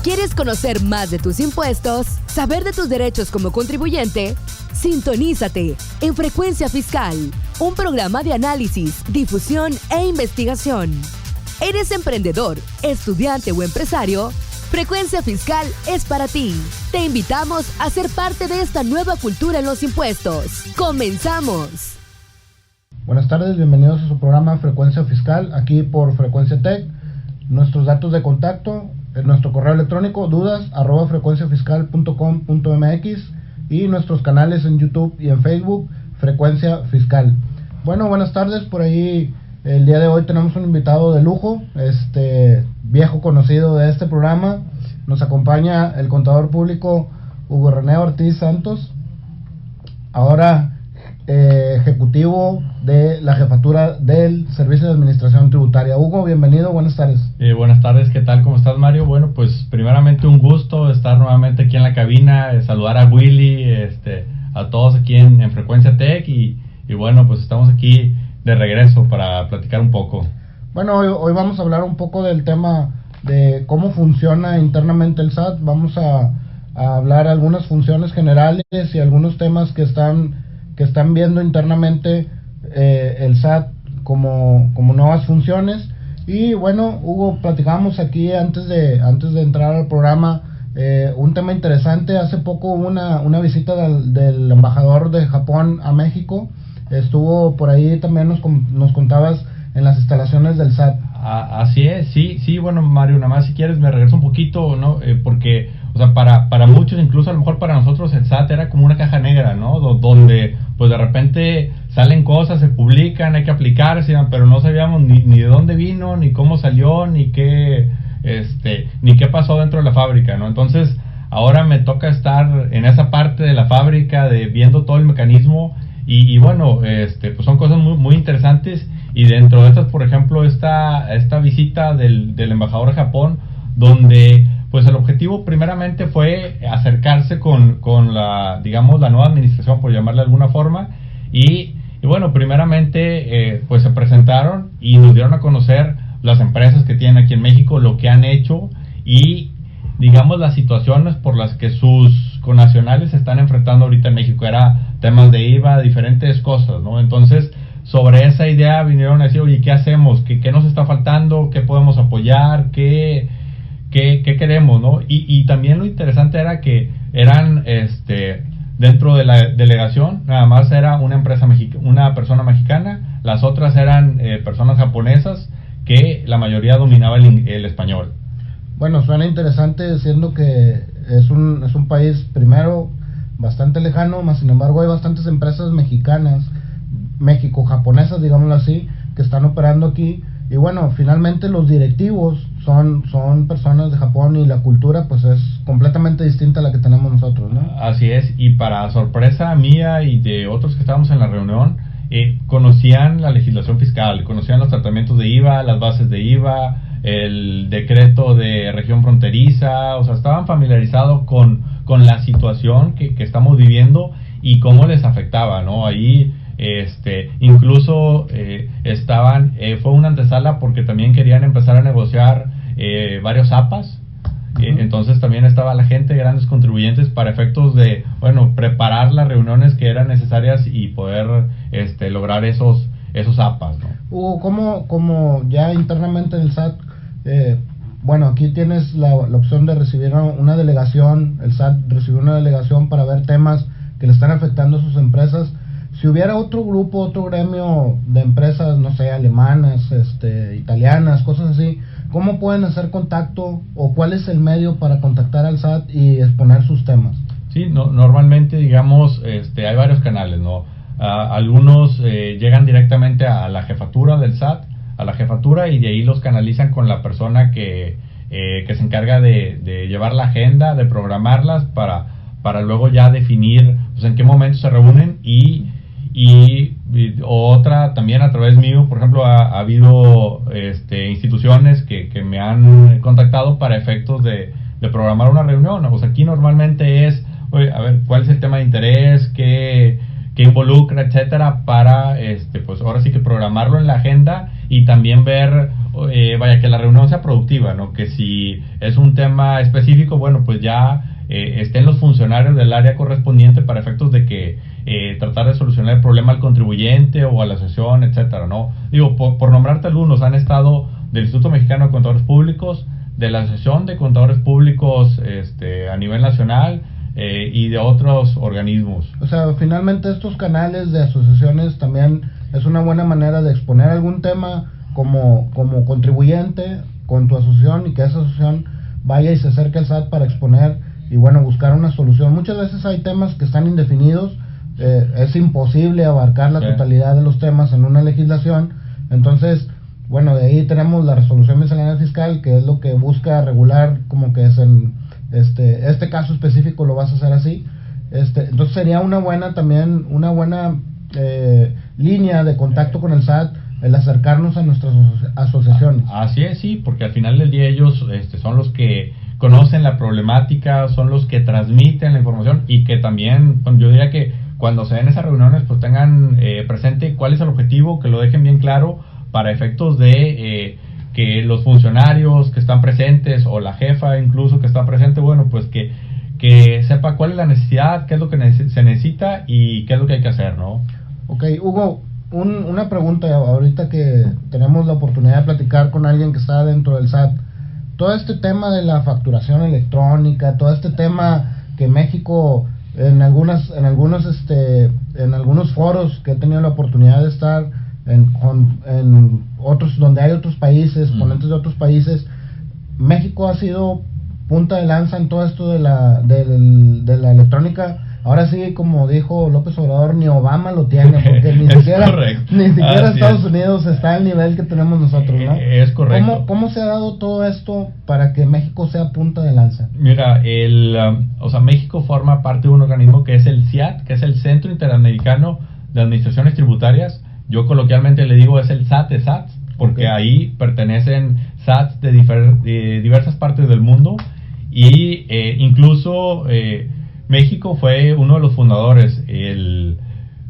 ¿Quieres conocer más de tus impuestos? ¿Saber de tus derechos como contribuyente? Sintonízate en Frecuencia Fiscal, un programa de análisis, difusión e investigación. ¿Eres emprendedor, estudiante o empresario? Frecuencia Fiscal es para ti. Te invitamos a ser parte de esta nueva cultura en los impuestos. ¡Comenzamos! Buenas tardes, bienvenidos a su programa Frecuencia Fiscal, aquí por Frecuencia Tech. Nuestros datos de contacto, en nuestro correo electrónico dudas@frecuenciafiscal.com.mx y nuestros canales en YouTube y en Facebook, Frecuencia Fiscal. Bueno, buenas tardes, por ahí el día de hoy tenemos un invitado de lujo, viejo conocido de este programa. Nos acompaña el contador público Hugo René Ortiz Santos, ahora ejecutivo de la jefatura del Servicio de Administración Tributaria. Hugo, bienvenido, buenas tardes. Buenas tardes, ¿qué tal? ¿Cómo estás, Mario? Bueno, pues primeramente un gusto estar nuevamente aquí en la cabina, saludar a Willy, a todos aquí en Frecuencia Tech y bueno, pues estamos aquí de regreso para platicar un poco. Bueno, hoy vamos a hablar un poco del tema de cómo funciona internamente el SAT. Vamos a hablar algunas funciones generales y algunos temas que están viendo internamente el SAT como nuevas funciones. Y bueno, Hugo, platicamos aquí antes de entrar al programa un tema interesante. Hace poco hubo una visita del embajador de Japón a México. Estuvo por ahí, también nos contabas en las instalaciones del SAT. Así es, sí, bueno, Mario, nada más si quieres me regreso un poquito, ¿no? Porque, o sea, para muchos, incluso a lo mejor para nosotros el SAT era como una caja negra, ¿no? Donde, pues de repente salen cosas, se publican, hay que aplicarse, pero no sabíamos ni de dónde vino, ni cómo salió, ni qué pasó dentro de la fábrica, ¿no? Entonces, ahora me toca estar en esa parte de la fábrica, viendo todo el mecanismo, y bueno, pues son cosas muy, muy interesantes. Y dentro de estas, por ejemplo, esta visita del embajador de Japón, donde pues el objetivo primeramente fue acercarse con la, digamos, la nueva administración, por llamarle de alguna forma, y bueno, primeramente pues se presentaron y nos dieron a conocer las empresas que tienen aquí en México, lo que han hecho y, digamos, las situaciones por las que sus connacionales se están enfrentando ahorita en México. Era temas de IVA, diferentes cosas, ¿no? Entonces, sobre esa idea vinieron a decir, oye, ¿qué hacemos? ¿Qué nos está faltando? ¿Qué podemos apoyar? ¿Qué queremos, no? Y también lo interesante era que eran, dentro de la delegación, nada más era una persona mexicana, las otras eran personas japonesas, que la mayoría dominaba el español. Bueno, suena interesante, siendo que es un país, primero, bastante lejano, más sin embargo hay bastantes empresas mexicanas, México-japonesas, digámoslo así, que están operando aquí. Y bueno, finalmente los directivos son personas de Japón y la cultura pues es completamente distinta a la que tenemos nosotros, ¿no? Así es, y para sorpresa mía y de otros que estábamos en la reunión, conocían la legislación fiscal, conocían los tratamientos de IVA, las bases de IVA, el decreto de región fronteriza, o sea, estaban familiarizados con la situación que estamos viviendo y cómo les afectaba, ¿no? Ahí incluso fue una antesala porque también querían empezar a negociar varios APAs. Entonces también estaba la gente, grandes contribuyentes, para efectos de, bueno, preparar las reuniones que eran necesarias y poder lograr esos APAs, ¿no? Hugo, ¿cómo ya internamente en el SAT, bueno, aquí tienes la opción de recibir una delegación, el SAT recibió una delegación para ver temas que le están afectando a sus empresas? Si hubiera otro grupo, otro gremio de empresas, no sé, alemanas, italianas, cosas así, ¿cómo pueden hacer contacto o cuál es el medio para contactar al SAT y exponer sus temas? Sí, normalmente, digamos, hay varios canales, ¿no? Algunos llegan directamente a la jefatura del SAT, y de ahí los canalizan con la persona que se encarga de llevar la agenda, de programarlas para luego ya definir pues en qué momento se reúnen y otra también a través mío. Por ejemplo, ha habido instituciones que me han contactado para efectos de programar una reunión. Pues aquí normalmente es, oye, a ver, cuál es el tema de interés, qué involucra, etcétera, para pues ahora sí que programarlo en la agenda y también ver, vaya, que la reunión sea productiva, ¿no? Que si es un tema específico, bueno, pues ya estén los funcionarios del área correspondiente para efectos de que tratar de solucionar el problema al contribuyente o a la asociación, etcétera, ¿no? Digo, por nombrarte algunos, han estado del Instituto Mexicano de Contadores Públicos, de la Asociación de Contadores Públicos a nivel nacional, y de otros organismos. O sea, finalmente estos canales de asociaciones también es una buena manera de exponer algún tema como contribuyente con tu asociación, y que esa asociación vaya y se acerque al SAT para exponer y bueno, buscar una solución. Muchas veces hay temas que están indefinidos, es imposible abarcar la totalidad de los temas en una legislación. Entonces, bueno, de ahí tenemos la resolución miscelánea fiscal, que es lo que busca regular, como que es en este caso específico lo vas a hacer así. Entonces sería una buena línea de contacto con el SAT, el acercarnos a nuestras asociaciones. Así es, sí, porque al final del día ellos son los que conocen la problemática, son los que transmiten la información, y que también, yo diría que cuando se den esas reuniones, pues tengan presente cuál es el objetivo, que lo dejen bien claro para efectos de que los funcionarios que están presentes, o la jefa incluso que está presente, bueno, pues que sepa cuál es la necesidad, qué es lo que se necesita y qué es lo que hay que hacer, ¿no? Ok, Hugo, una pregunta ahorita que tenemos la oportunidad de platicar con alguien que está dentro del SAT. Todo este tema de la facturación electrónica, todo este tema que México en algunos foros que he tenido la oportunidad de estar en otros, donde hay otros países, ponentes de otros países, México ha sido punta de lanza en todo esto de la electrónica. Ahora sí, como dijo López Obrador, ni Obama lo tiene, porque ni siquiera Estados Unidos está al nivel que tenemos nosotros, ¿no? Es correcto. ¿Cómo se ha dado todo esto para que México sea punta de lanza? Mira, México forma parte de un organismo que es el CIAT, que es el Centro Interamericano de Administraciones Tributarias. Yo coloquialmente le digo es el SAT de SAT, porque ahí pertenecen SATs de diversas partes del mundo, y incluso México fue uno de los fundadores.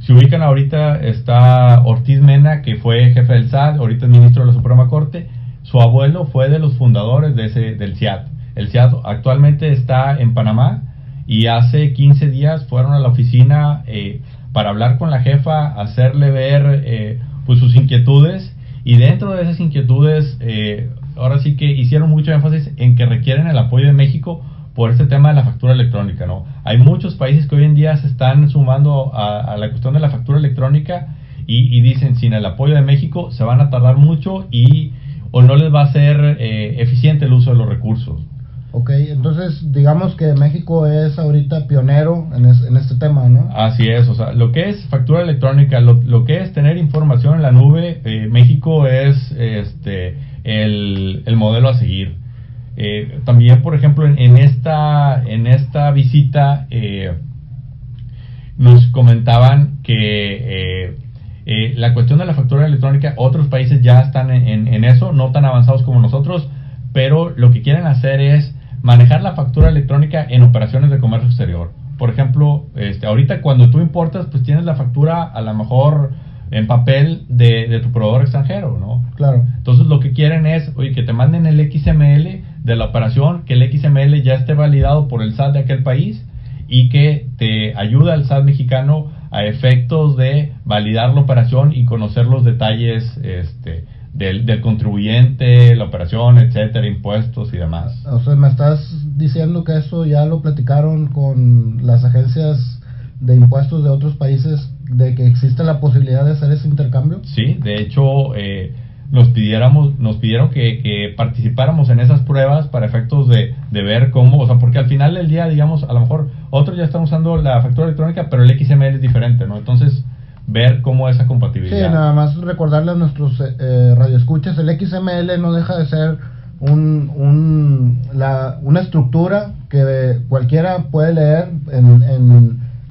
Si ubican ahorita, está Ortiz Mena, que fue jefe del SAT, ahorita es ministro de la Suprema Corte. Su abuelo fue de los fundadores del CIAT. El CIAT actualmente está en Panamá, y hace 15 días fueron a la oficina para hablar con la jefa, hacerle ver pues sus inquietudes, y dentro de esas inquietudes ahora sí que hicieron mucho énfasis en que requieren el apoyo de México por este tema de la factura electrónica, ¿no? Hay muchos países que hoy en día se están sumando a la cuestión de la factura electrónica, y dicen, sin el apoyo de México se van a tardar mucho o no les va a ser eficiente el uso de los recursos. Ok, entonces digamos que México es ahorita pionero en este tema, ¿no? Así es, o sea, lo que es factura electrónica, lo que es tener información en la nube, México es el modelo a seguir. También, por ejemplo, en esta visita nos comentaban que la cuestión de la factura electrónica, otros países ya están en eso, no tan avanzados como nosotros, pero lo que quieren hacer es manejar la factura electrónica en operaciones de comercio exterior. Por ejemplo, ahorita cuando tú importas, pues tienes la factura a lo mejor en papel de tu proveedor extranjero, ¿no? Claro. Entonces lo que quieren es, oye, que te manden el XML de la operación, que el XML ya esté validado por el SAT de aquel país, y que te ayuda al SAT mexicano a efectos de validar la operación y conocer los detalles del contribuyente, la operación, etcétera, impuestos y demás. O sea, me estás diciendo que eso ya lo platicaron con las agencias de impuestos de otros países, de que existe la posibilidad de hacer ese intercambio. Sí, de hecho nos pidieron que participáramos en esas pruebas para efectos de ver cómo, o sea, porque al final del día, digamos, a lo mejor otros ya están usando la factura electrónica, pero el XML es diferente, ¿no? Entonces, ver cómo esa compatibilidad. Sí, nada más recordarle a nuestros radioescuchas, el XML no deja de ser una estructura que cualquiera puede leer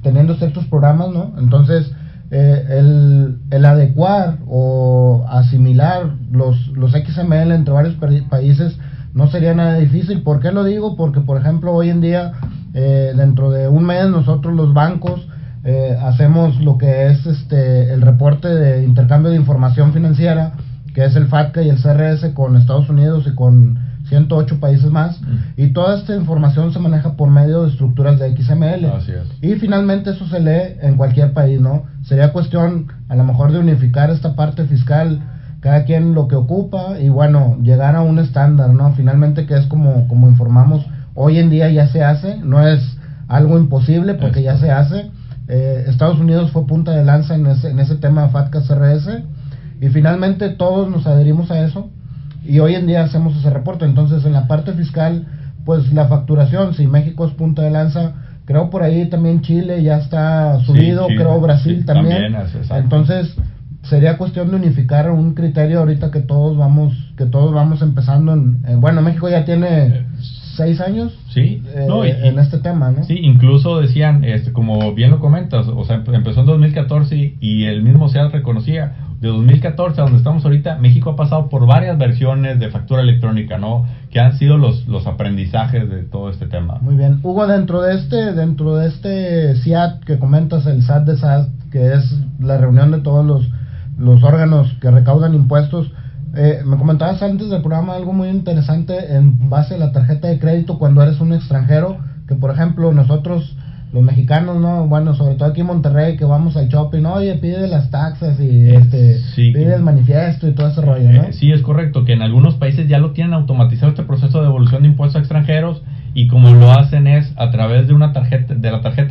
teniendo ciertos programas, ¿no? Entonces, el adecuar o asimilar los XML entre varios países no sería nada difícil. ¿Por qué lo digo? Porque, por ejemplo, hoy en día, dentro de un mes, nosotros los bancos hacemos lo que es el reporte de intercambio de información financiera que es el FATCA y el CRS con Estados Unidos y con 108 países más, y toda esta información se maneja por medio de estructuras de XML. Así es. Y finalmente eso se lee en cualquier país, ¿no? Sería cuestión a lo mejor de unificar esta parte fiscal, cada quien lo que ocupa, y bueno, llegar a un estándar, ¿no? Finalmente, que es como informamos, hoy en día ya se hace, no es algo imposible porque ya se hace. Estados Unidos fue punta de lanza en ese tema FATCA CRS, y finalmente todos nos adherimos a eso, y hoy en día hacemos ese reporte. Entonces, en la parte fiscal, pues la facturación, si México es punta de lanza, creo por ahí también Chile ya está subido, sí, creo Brasil también. Entonces, sería cuestión de unificar un criterio ahorita que todos vamos empezando bueno, México ya tiene 6 años en este tema, ¿no? Sí, incluso decían, como bien lo comentas, o sea, empezó en 2014 y el mismo SEAT reconocía, de 2014 a donde estamos ahorita, México ha pasado por varias versiones de factura electrónica, ¿no? Que han sido los aprendizajes de todo este tema. Muy bien. Hugo, dentro de este SIAT que comentas, el SAT de SAT, que es la reunión de todos los órganos que recaudan impuestos, me comentabas antes del programa algo muy interesante en base a la tarjeta de crédito cuando eres un extranjero, que por ejemplo nosotros los mexicanos, ¿no? Bueno, sobre todo aquí en Monterrey, que vamos al shopping, oye, pide las taxas y pide el manifiesto y todo ese rollo, ¿no? Sí, es correcto, que en algunos países ya lo tienen automatizado este proceso de devolución de impuestos a extranjeros, y como lo hacen es a través de la tarjeta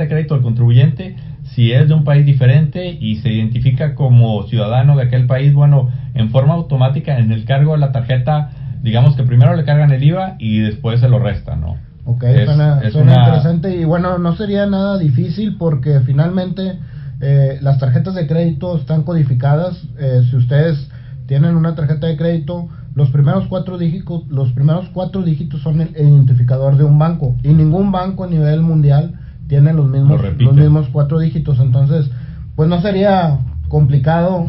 de crédito del contribuyente. Si es de un país diferente y se identifica como ciudadano de aquel país, bueno, en forma automática en el cargo de la tarjeta, digamos que primero le cargan el IVA y después se lo restan, ¿no? Ok, suena interesante, y bueno, no sería nada difícil porque finalmente las tarjetas de crédito están codificadas. Si ustedes tienen una tarjeta de crédito, los primeros cuatro dígitos son el identificador de un banco, y ningún banco a nivel mundial tiene los mismos 4 dígitos. Entonces, pues no sería complicado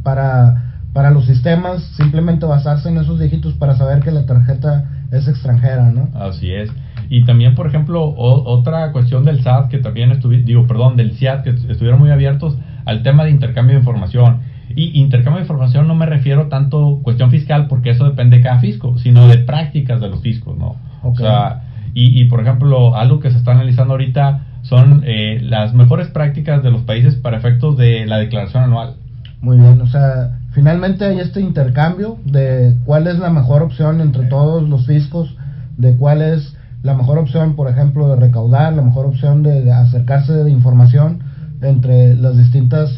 para los sistemas simplemente basarse en esos dígitos para saber que la tarjeta es extranjera, ¿no? Así es. Y también, por ejemplo, otra cuestión del SAT que también del SIAT, que estuvieron muy abiertos al tema de intercambio de información. Y intercambio de información no me refiero tanto cuestión fiscal, porque eso depende de cada fisco, sino de prácticas de los fiscos, ¿no? Okay. O sea, y por ejemplo, algo que se está analizando ahorita son las mejores prácticas de los países para efectos de la declaración anual. Muy bien, o sea, finalmente hay este intercambio de cuál es la mejor opción entre todos los fiscos, de cuál es la mejor opción, por ejemplo, de recaudar, la mejor opción de acercarse de información entre las distintas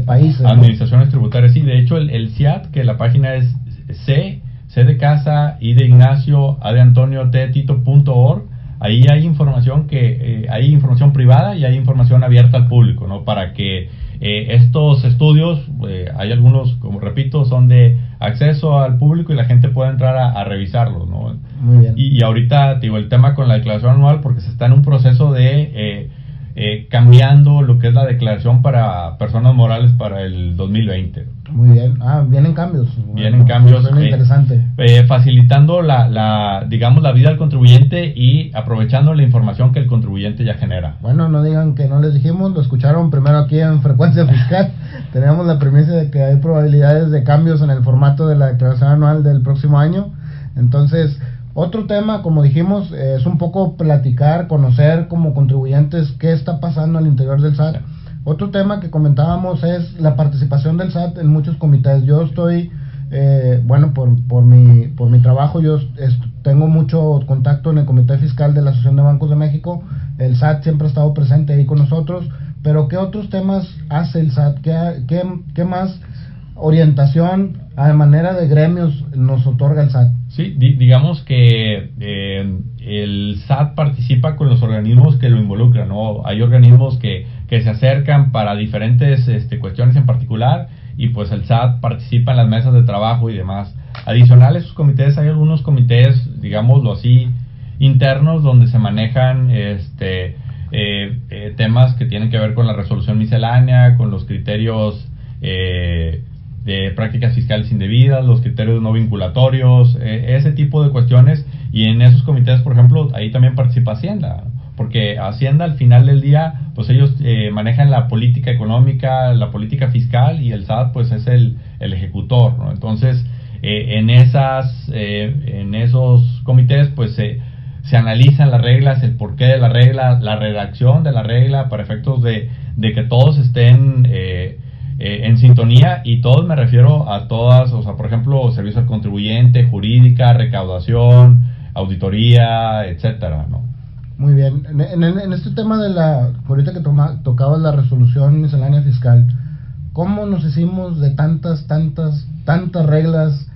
países, administraciones, ¿no? Tributarias, sí. De hecho, el SIAT, que la página es C de casa, I de Ignacio, A de Antonio, T de Tito.org. Ahí hay información hay información privada y hay información abierta al público, ¿no? Para que estos estudios, hay algunos, como repito, son de acceso al público y la gente puede entrar a revisarlos, ¿no? Muy bien. Y ahorita, digo, el tema con la declaración anual, porque se está en un proceso de cambiando lo que es la declaración para personas morales para el 2020. Muy bien. Vienen cambios. Vienen cambios. Suena interesante. Facilitando la vida del contribuyente y aprovechando la información que el contribuyente ya genera. Bueno, no digan que no les dijimos, lo escucharon primero aquí en Frecuencia Fiscal. Tenemos la premisa de que hay probabilidades de cambios en el formato de la declaración anual del próximo año. Entonces, otro tema, como dijimos, es un poco platicar, conocer como contribuyentes qué está pasando al interior del SAT. Sí. Otro tema que comentábamos es la participación del SAT en muchos comités. Yo estoy, por mi trabajo, yo tengo mucho contacto en el Comité Fiscal de la Asociación de Bancos de México. El SAT siempre ha estado presente ahí con nosotros, pero ¿qué otros temas hace el SAT? ¿Qué más orientación a manera de gremios nos otorga el SAT? Sí, digamos que el SAT participa con los organismos que lo involucran, ¿no? Hay organismos que se acercan para diferentes cuestiones en particular, y pues el SAT participa en las mesas de trabajo y demás. Adicional a esos comités, hay algunos comités, digámoslo así, internos, donde se manejan temas que tienen que ver con la resolución miscelánea, con los criterios de prácticas fiscales indebidas, los criterios no vinculatorios, ese tipo de cuestiones. Y en esos comités, por ejemplo, ahí también participa Hacienda, porque Hacienda al final del día, pues ellos manejan la política económica, la política fiscal, y el SAT pues es el el ejecutor, ¿no? Entonces, en esos comités, pues se analizan las reglas, el porqué de la regla, la redacción de la regla, para efectos de que todos estén en sintonía, y todos me refiero a todas, o sea, por ejemplo, servicio al contribuyente, jurídica, recaudación, auditoría, etcétera, ¿no? Muy bien. En este tema de ahorita que tocabas la resolución miscelánea fiscal, ¿cómo nos hicimos de tantas reglas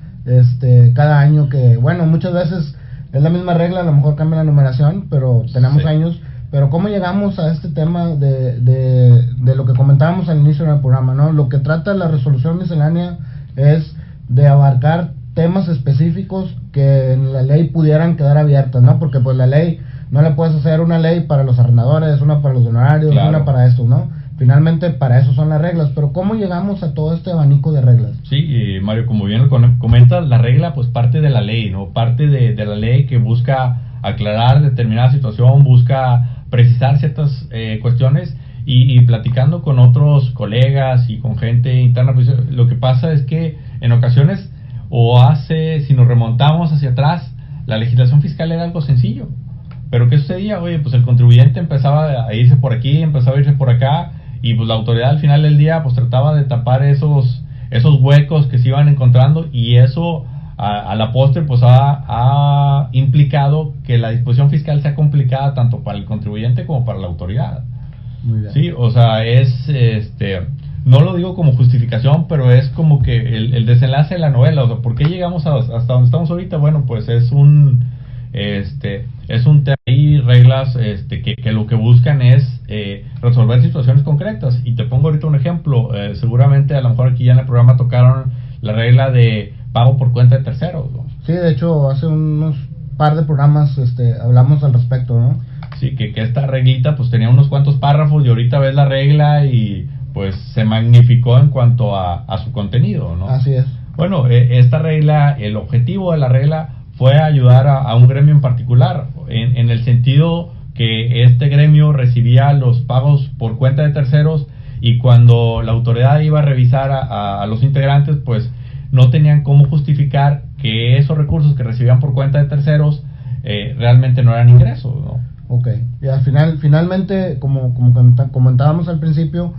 cada año? Que, bueno, muchas veces es la misma regla, a lo mejor cambia la numeración, pero tenemos años. Pero ¿cómo llegamos a este tema de lo que comentábamos al inicio del programa, ¿no? Lo que trata la resolución miscelánea es de abarcar temas específicos que en la ley pudieran quedar abiertas, ¿no? Porque pues la ley, no le puedes hacer una ley para los arrendadores, una para los honorarios, claro, una para esto, ¿no? Finalmente para eso son las reglas, pero ¿cómo llegamos a todo este abanico de reglas? Sí, Mario, como bien lo comentas, la regla pues parte de la ley, ¿no? Parte de la ley que busca aclarar determinada situación, busca precisar ciertas cuestiones, y platicando con otros colegas y con gente interna, pues lo que pasa es que en ocasiones, si nos remontamos hacia atrás, la legislación fiscal era algo sencillo. Pero ¿qué sucedía? Oye, pues el contribuyente empezaba a irse por aquí, empezaba a irse por acá, y pues la autoridad al final del día pues trataba de tapar esos huecos que se iban encontrando, y eso a la postre pues ha implicado que la disposición fiscal sea complicada tanto para el contribuyente como para la autoridad. Muy bien. Sí, o sea, no lo digo como justificación, pero es como que el desenlace de la novela. O sea, ¿por qué llegamos hasta donde estamos ahorita? Bueno, pues es un tema y reglas que lo que buscan es resolver situaciones concretas. Y te pongo ahorita un ejemplo. Seguramente a lo mejor aquí ya en el programa tocaron la regla de pago por cuenta de terceros, ¿no? Sí, de hecho hace unos par de programas hablamos al respecto, ¿no? Sí, que esta reglita pues tenía unos cuantos párrafos, y ahorita ves la regla y pues se magnificó en cuanto a su contenido, ¿no? Así es. Bueno, esta regla, el objetivo de la regla fue ayudar a un gremio en particular, en el sentido que este gremio recibía los pagos por cuenta de terceros, y cuando la autoridad iba a revisar a los integrantes, pues no tenían cómo justificar que esos recursos que recibían por cuenta de terceros realmente no eran ingresos, ¿no? Ok, y al finalmente, como comentábamos al principio,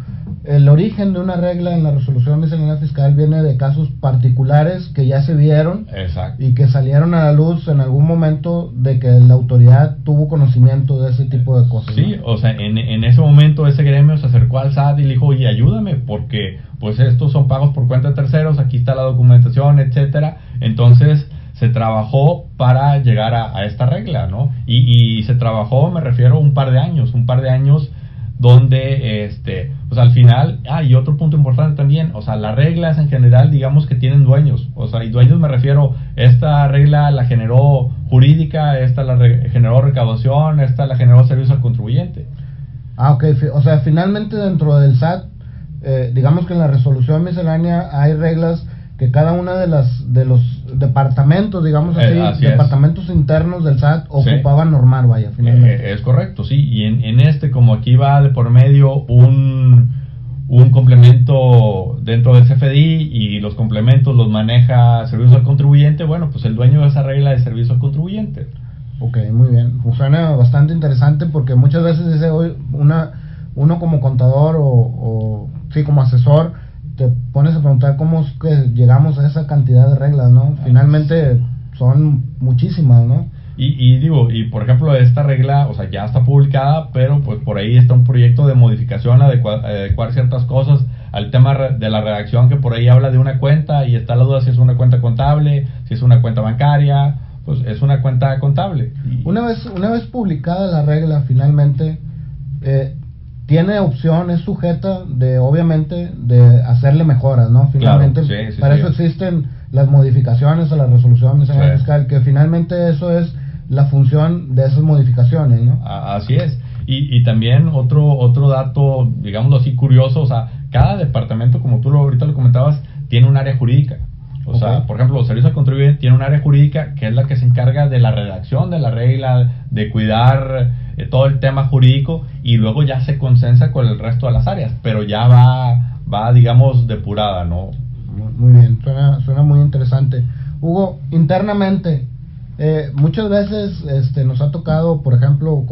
el origen de una regla en la resolución miscelánea fiscal viene de casos particulares que ya se vieron. Exacto. Y que salieron a la luz en algún momento de que la autoridad tuvo conocimiento de ese tipo de cosas, sí, ¿no? O sea, en ese momento ese gremio se acercó al SAT y le dijo, oye, ayúdame, porque pues estos son pagos por cuenta de terceros, aquí está la documentación, etcétera. Entonces se trabajó para llegar a esta regla, ¿no? Y se trabajó, me refiero, un par de años donde, pues al final, y otro punto importante también, o sea, las reglas en general, digamos que tienen dueños, o sea, y dueños me refiero, esta regla la generó jurídica, esta la generó recaudación, esta la generó servicio al contribuyente. Ok, o sea, finalmente dentro del SAT, digamos que en la resolución miscelánea hay reglas que cada una de los departamentos, digamos así departamentos internos del SAT ocupaban normar, vaya, finalmente. Es correcto, sí, y en como aquí va de por medio un complemento dentro del CFDI, y los complementos los maneja servicio al contribuyente, bueno, pues el dueño de esa regla es servicio al contribuyente. Ok, muy bien, pues suena bastante interesante, porque muchas veces dice uno como contador o sí, como asesor, te pones a preguntar cómo es que llegamos a esa cantidad de reglas, ¿no? Finalmente son muchísimas, ¿no? Y por ejemplo, esta regla, o sea, ya está publicada, pero pues por ahí está un proyecto de modificación, adecuar ciertas cosas al tema de la redacción, que por ahí habla de una cuenta, y está la duda si es una cuenta contable, si es una cuenta bancaria, pues es una cuenta contable. Una vez publicada la regla, finalmente, tiene opción, es sujeta obviamente de hacerle mejoras, ¿no? Finalmente, claro, sí, para eso existen las modificaciones a la resolución miscelánea fiscal, que finalmente eso es la función de esas modificaciones, ¿no? Así es. Y también otro dato, digámoslo así, curioso, o sea, cada departamento, como tú ahorita lo comentabas, tiene un área jurídica. O sea, por ejemplo, los servicios al contribuyente tiene un área jurídica que es la que se encarga de la redacción de la regla, de cuidar todo el tema jurídico, y luego ya se consensa con el resto de las áreas, pero ya va digamos, depurada, ¿no? Muy bien, suena muy interesante. Hugo, internamente, muchas veces nos ha tocado, por ejemplo,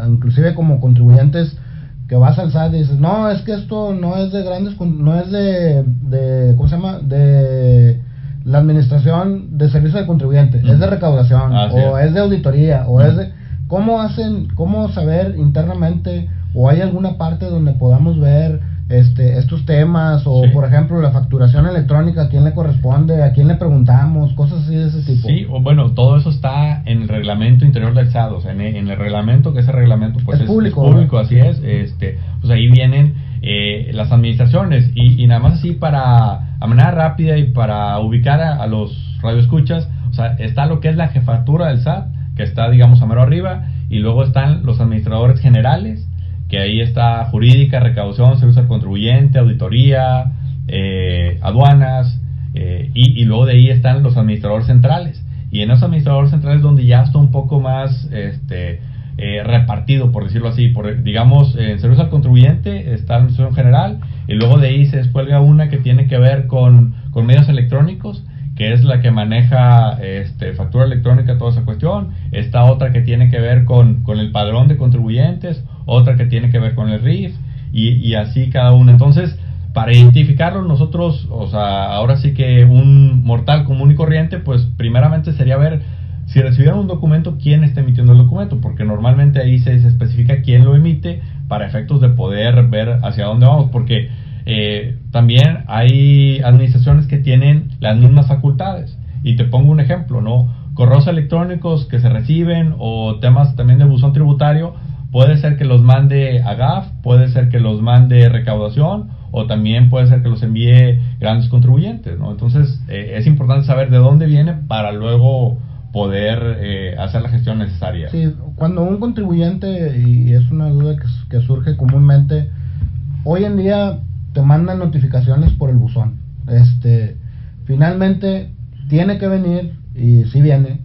inclusive como contribuyentes, que vas al SAT y dices, no, es que esto no es de no es de ¿cómo se llama? De la administración de servicio de contribuyente, es de recaudación, es de auditoría, o es de... ¿Cómo saber internamente, o hay alguna parte donde podamos ver estos temas, o por ejemplo la facturación electrónica, a quién le corresponde, a quién le preguntamos, cosas así de ese tipo? Sí, bueno, todo eso está en el reglamento interior del SAT, o sea, en el reglamento, que ese reglamento pues es público, ¿no? Así es, pues ahí vienen las administraciones, y nada más así para, a manera rápida y para ubicar a los radioescuchas, o sea, está lo que es la jefatura del SAT, que está, digamos, a mero arriba, y luego están los administradores generales, que ahí está jurídica, recaudación, servicio al contribuyente, auditoría, aduanas, y luego de ahí están los administradores centrales. Y en esos administradores centrales donde ya está un poco más repartido, por decirlo así. Digamos, en servicio al contribuyente está la administración general, y luego de ahí se descuelga una que tiene que ver con medios electrónicos, que es la que maneja factura electrónica, toda esa cuestión. Está otra que tiene que ver con el padrón de contribuyentes, otra que tiene que ver con el RIF, y así cada una. Entonces, para identificarlo nosotros, o sea, ahora sí que un mortal común y corriente, pues primeramente sería ver si recibieron un documento, quién está emitiendo el documento, porque normalmente ahí se especifica quién lo emite para efectos de poder ver hacia dónde vamos, porque también hay administraciones que tienen las mismas facultades. Y te pongo un ejemplo, ¿no? Correos electrónicos que se reciben, o temas también de buzón tributario, puede ser que los mande AGAF, puede ser que los mande recaudación, o también puede ser que los envíe grandes contribuyentes, ¿no? Entonces es importante saber de dónde viene para luego poder hacer la gestión necesaria. Sí, cuando un contribuyente, y es una duda que surge comúnmente, hoy en día te mandan notificaciones por el buzón. Finalmente tiene que venir, y si viene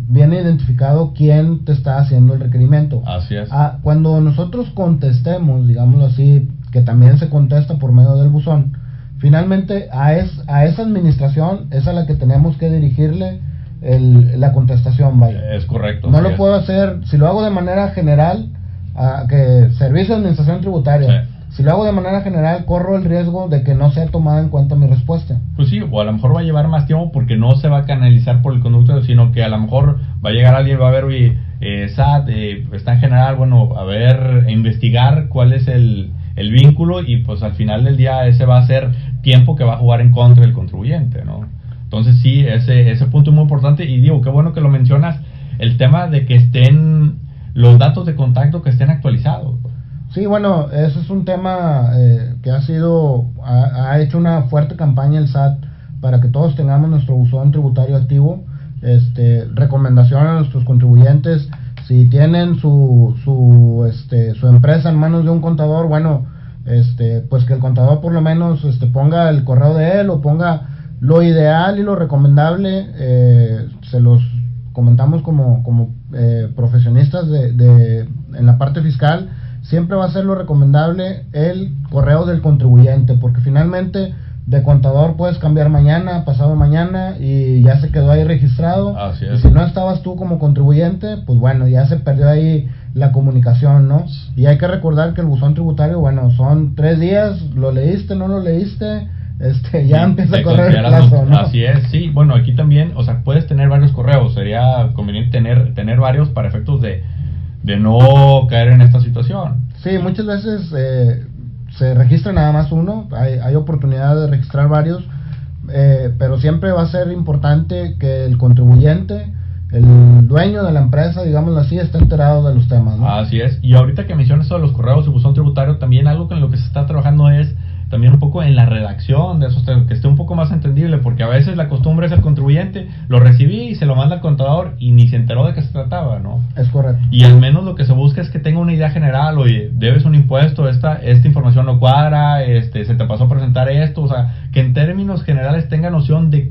identificado quién te está haciendo el requerimiento. Así es. Cuando nosotros contestemos, digámoslo así, que también se contesta por medio del buzón, finalmente a esa administración es a la que tenemos que dirigirle la contestación, vaya. Es correcto. No lo puedo hacer, si lo hago de manera general, que Servicio de Administración Tributaria, sí. Si lo hago de manera general, corro el riesgo de que no sea tomada en cuenta mi respuesta. Pues sí, o a lo mejor va a llevar más tiempo porque no se va a canalizar por el conducto, sino que a lo mejor va a llegar alguien, va a ver, oye, SAT, está en general, bueno, a ver, investigar cuál es el vínculo, y pues al final del día ese va a ser tiempo que va a jugar en contra del contribuyente, ¿no? Entonces sí, ese punto es muy importante, y digo, qué bueno que lo mencionas, el tema de que estén los datos de contacto, que estén actualizados. Sí, bueno, ese es un tema que ha hecho una fuerte campaña el SAT para que todos tengamos nuestro buzón tributario activo. Recomendación a nuestros contribuyentes: si tienen su empresa en manos de un contador, bueno, pues que el contador por lo menos ponga el correo de él, o ponga lo ideal y lo recomendable. Se los comentamos como profesionistas en la parte fiscal. Siempre va a ser lo recomendable el correo del contribuyente, porque finalmente de contador puedes cambiar mañana, pasado mañana, y ya se quedó ahí registrado. Así es. Y si no estabas tú como contribuyente, pues bueno, ya se perdió ahí la comunicación, ¿no? Y hay que recordar que el buzón tributario, bueno, son 3 días, lo leíste, no lo leíste, ya empieza a correr el plazo, ¿no? Así es, sí. Bueno, aquí también, o sea, puedes tener varios correos, sería conveniente tener varios para efectos de no caer en esta situación. Sí, muchas veces se registra nada más uno, hay oportunidad de registrar varios, pero siempre va a ser importante que el contribuyente, el dueño de la empresa, digámoslo así, esté enterado de los temas, ¿no? Así es. Y ahorita que mencionas eso de los correos y buzón tributario, también algo con lo que se está trabajando es también un poco en la redacción de esos temas, que esté un poco más entendible, porque a veces la costumbre es el contribuyente, lo recibí y se lo manda al contador y ni se enteró de qué se trataba, ¿no? Es correcto. Y al menos lo que se busca es que tenga una idea general: oye, debes un impuesto, esta información no cuadra, se te pasó a presentar esto, o sea, que en términos generales tenga noción de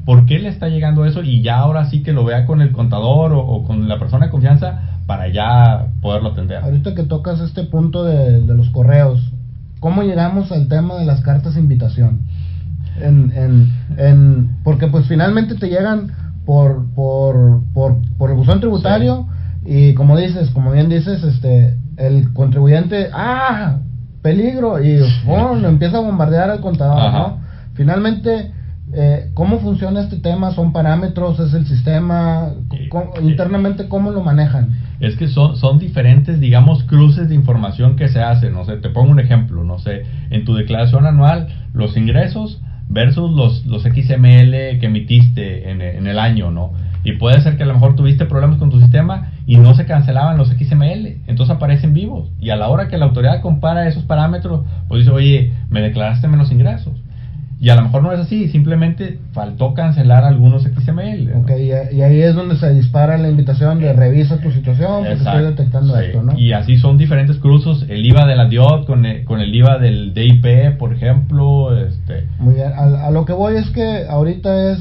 por qué le está llegando eso, y ya ahora sí que lo vea con el contador o con la persona de confianza para ya poderlo atender. Ahorita que tocas este punto de los correos, ¿cómo llegamos al tema de las cartas de invitación? Porque pues finalmente te llegan por el buzón tributario, sí. Y como bien dices, el contribuyente, peligro, y empieza a bombardear al contador, ajá, ¿no? Finalmente, ¿cómo funciona este tema? ¿Son parámetros? ¿Es el sistema? Internamente, ¿cómo lo manejan? Es que son diferentes, digamos, cruces de información que se hacen. No sé, te pongo un ejemplo, no sé, en tu declaración anual, los ingresos versus los XML que emitiste en el año, ¿no? Y puede ser que a lo mejor tuviste problemas con tu sistema y no se cancelaban los XML, entonces aparecen vivos. Y a la hora que la autoridad compara esos parámetros, pues dice, oye, me declaraste menos ingresos. Y a lo mejor no es así, simplemente faltó cancelar algunos XML, ¿no? Ok, y ahí es donde se dispara la invitación de revisa tu situación, porque estoy detectando esto, ¿no? Y así son diferentes cruzos, el IVA de la DIOT con el IVA del DIP, por ejemplo. Muy bien, a lo que voy es que ahorita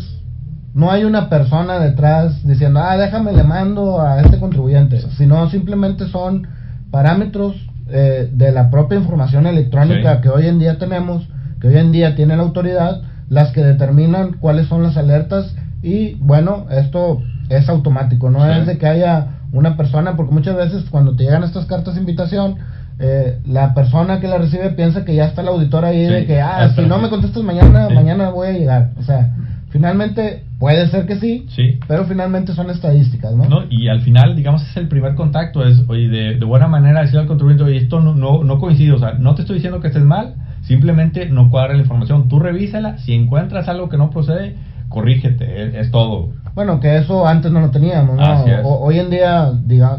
no hay una persona detrás diciendo, déjame le mando a este contribuyente, sino simplemente son parámetros de la propia información electrónica, sí, que hoy en día tenemos, que hoy en día tiene la autoridad, las que determinan cuáles son las alertas. Y bueno, esto es automático, no, sí, es de que haya una persona, porque muchas veces cuando te llegan estas cartas de invitación, la persona que la recibe piensa que ya está el auditor ahí, sí, de que si no me contestas mañana, sí, mañana voy a llegar. O sea, finalmente puede ser que sí, pero finalmente son estadísticas, ¿no? Y al final, digamos, es el primer contacto, es, oye, de buena manera decir al contribuyente, oye, esto no coincide, o sea, no te estoy diciendo que estés mal, simplemente no cuadra la información, tú revísala, si encuentras algo que no procede, corrígete, es todo. Bueno, que eso antes no lo teníamos, ¿no? Hoy en día,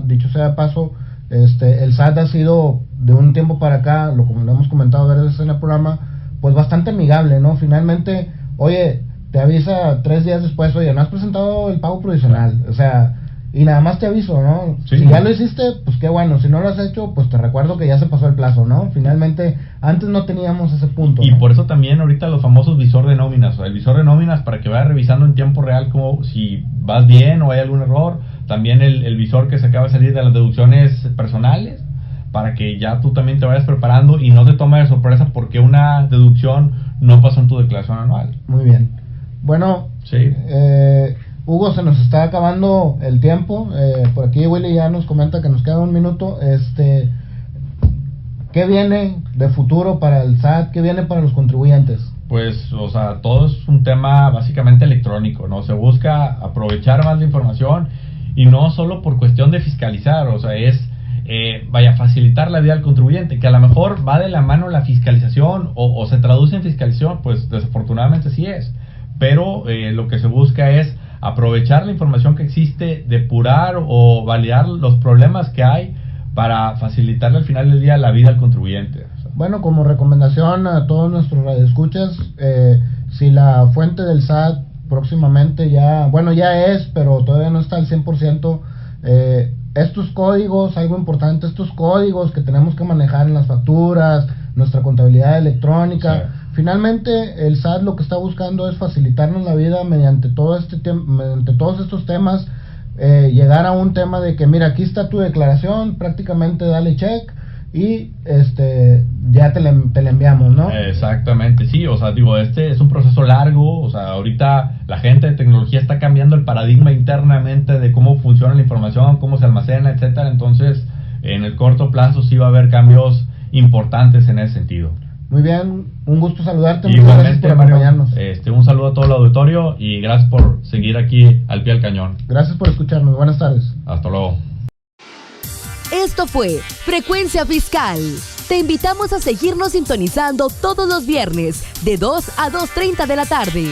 dicho sea de paso, el SAT ha sido, de un tiempo para acá, lo hemos comentado varias veces en el programa, pues bastante amigable, ¿no? Finalmente, oye, te avisa 3 días después, oye, no has presentado el pago provisional, o sea, y nada más te aviso, ¿no? Sí, si ya lo hiciste, pues qué bueno, si no lo has hecho, pues te recuerdo que ya se pasó el plazo, ¿no? Finalmente, antes no teníamos ese punto, y ¿no? Por eso también ahorita los famosos visor de nóminas, o sea, el visor de nóminas para que vayas revisando en tiempo real como si vas bien o hay algún error, también el visor que se acaba de salir de las deducciones personales, para que ya tú también te vayas preparando y no te tome de sorpresa porque una deducción no pasó en tu declaración anual. Muy bien. Bueno, sí. Hugo, se nos está acabando el tiempo. Por aquí Willy ya nos comenta que nos queda 1 minuto. ¿Qué viene de futuro para el SAT? ¿Qué viene para los contribuyentes? Pues, o sea, todo es un tema básicamente electrónico, ¿no? Se busca aprovechar más la información y no solo por cuestión de fiscalizar, o sea, facilitar la vida al contribuyente, que a lo mejor va de la mano la fiscalización o se traduce en fiscalización, pues desafortunadamente sí es. Pero lo que se busca es aprovechar la información que existe, depurar o validar los problemas que hay para facilitarle al final del día la vida al contribuyente. O sea, bueno, como recomendación a todos nuestros radioescuchas, si la fuente del SAT próximamente ya es, pero todavía no está al 100%, estos códigos, algo importante, estos códigos que tenemos que manejar en las facturas, nuestra contabilidad electrónica, sí. Finalmente el SAT lo que está buscando es facilitarnos la vida mediante todos estos temas, llegar a un tema de que mira, aquí está tu declaración, prácticamente dale check y ya te la enviamos, ¿no? Exactamente, sí, o sea, digo, es un proceso largo, o sea, ahorita la gente de tecnología está cambiando el paradigma internamente de cómo funciona la información, cómo se almacena, etcétera, entonces en el corto plazo sí va a haber cambios importantes en ese sentido. Muy bien, un gusto saludarte. Igualmente, gracias por acompañarnos. Un saludo a todo el auditorio y gracias por seguir aquí al pie del cañón. Gracias por escucharnos, buenas tardes. Hasta luego. Esto fue Frecuencia Fiscal. Te invitamos a seguirnos sintonizando todos los viernes de 2 a 2:30 de la tarde.